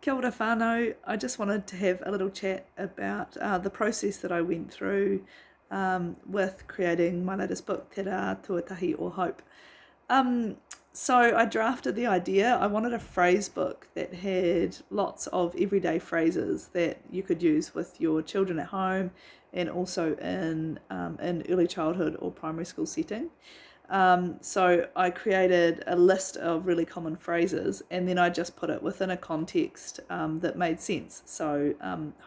Kia ora whānau. I just wanted to have a little chat about the process that I went through with creating my latest book, Te Rā Tuatahi o Hope. So I drafted the idea. I wanted a phrase book that had lots of everyday phrases that you could use with your children at home and also in early childhood or primary school setting. So I created a list of really common phrases and then I just put it within a context that made sense. So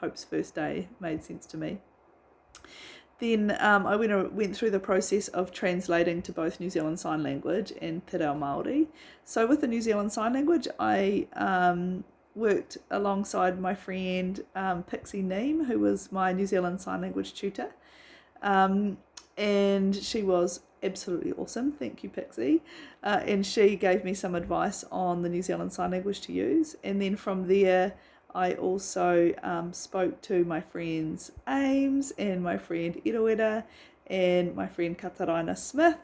Hope's first day made sense to me. Then I went through the process of translating to both New Zealand Sign Language and Te Reo Māori. So with the New Zealand Sign Language, I worked alongside my friend Pixie Neem, who was my New Zealand Sign Language tutor. And she was absolutely awesome. Thank you, Pixie. And she gave me some advice on the New Zealand Sign Language to use. And then from there, I also spoke to my friends Ames and my friend Iroeda and my friend Kataraina Smith,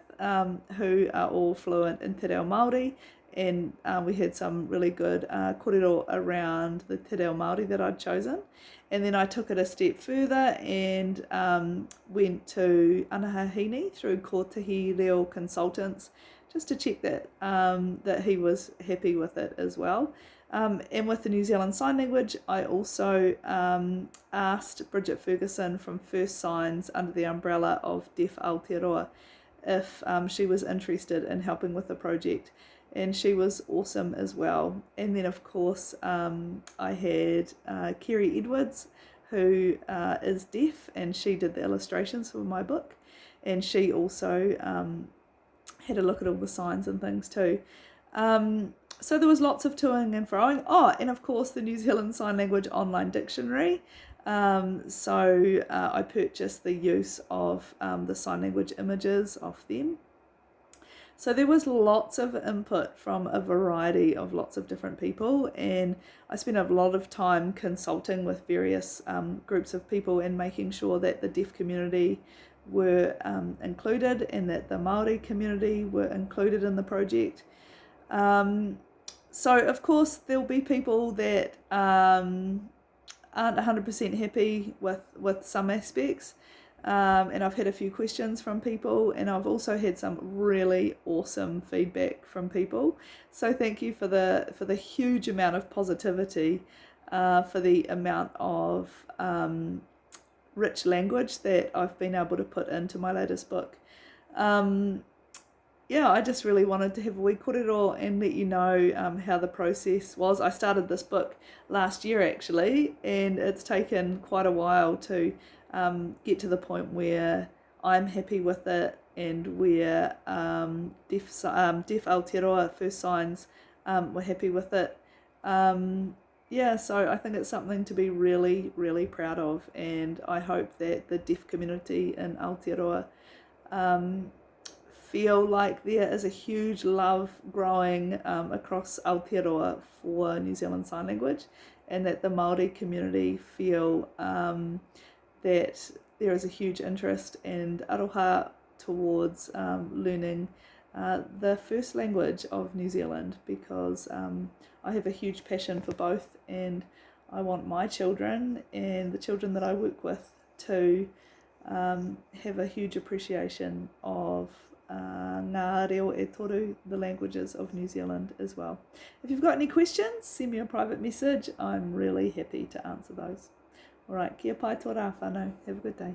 who are all fluent in Te Reo Māori, and we had some really good kōrero around the Te Reo Māori that I'd chosen. And then I took it a step further and went to Anahahini through Kōrero Consultants just to check that that he was happy with it as well. And with the New Zealand Sign Language, I also asked Bridget Ferguson from First Signs under the umbrella of Deaf Aotearoa if she was interested in helping with the project, and she was awesome as well. And then of course I had Kerry Edwards, who is deaf, and she did the illustrations for my book, and she also had a look at all the signs and things too. So there was lots of toing and froing. Oh, and of course the New Zealand Sign Language online dictionary. So I purchased the use of the sign language images of them. So there was lots of input from a variety of lots of different people, and I spent a lot of time consulting with various groups of people and making sure that the deaf community were included and that the Māori community were included in the project. So of course there'll be people that aren't 100% happy with some aspects, and I've had a few questions from people, and I've also had some really awesome feedback from people. So thank you for the huge amount of positivity, for the amount of rich language that I've been able to put into my latest book. Yeah, I just really wanted to have a wee kōrero and let you know how the process was. I started this book last year actually, and it's taken quite a while to get to the point where I'm happy with it, and where Deaf Aotearoa First Signs were happy with it. Yeah, so I think it's something to be really, really proud of, and I hope that the deaf community in Aotearoa feel like there is a huge love growing across Aotearoa for New Zealand Sign Language, and that the Māori community feel that there is a huge interest and aroha towards learning the first language of New Zealand, because I have a huge passion for both, and I want my children and the children that I work with to have a huge appreciation of ngā reo e toru, the languages of New Zealand as well. If you've got any questions, send me a private message. I'm really happy to answer those. Alright, kia pai tō rā whānau. Have a good day.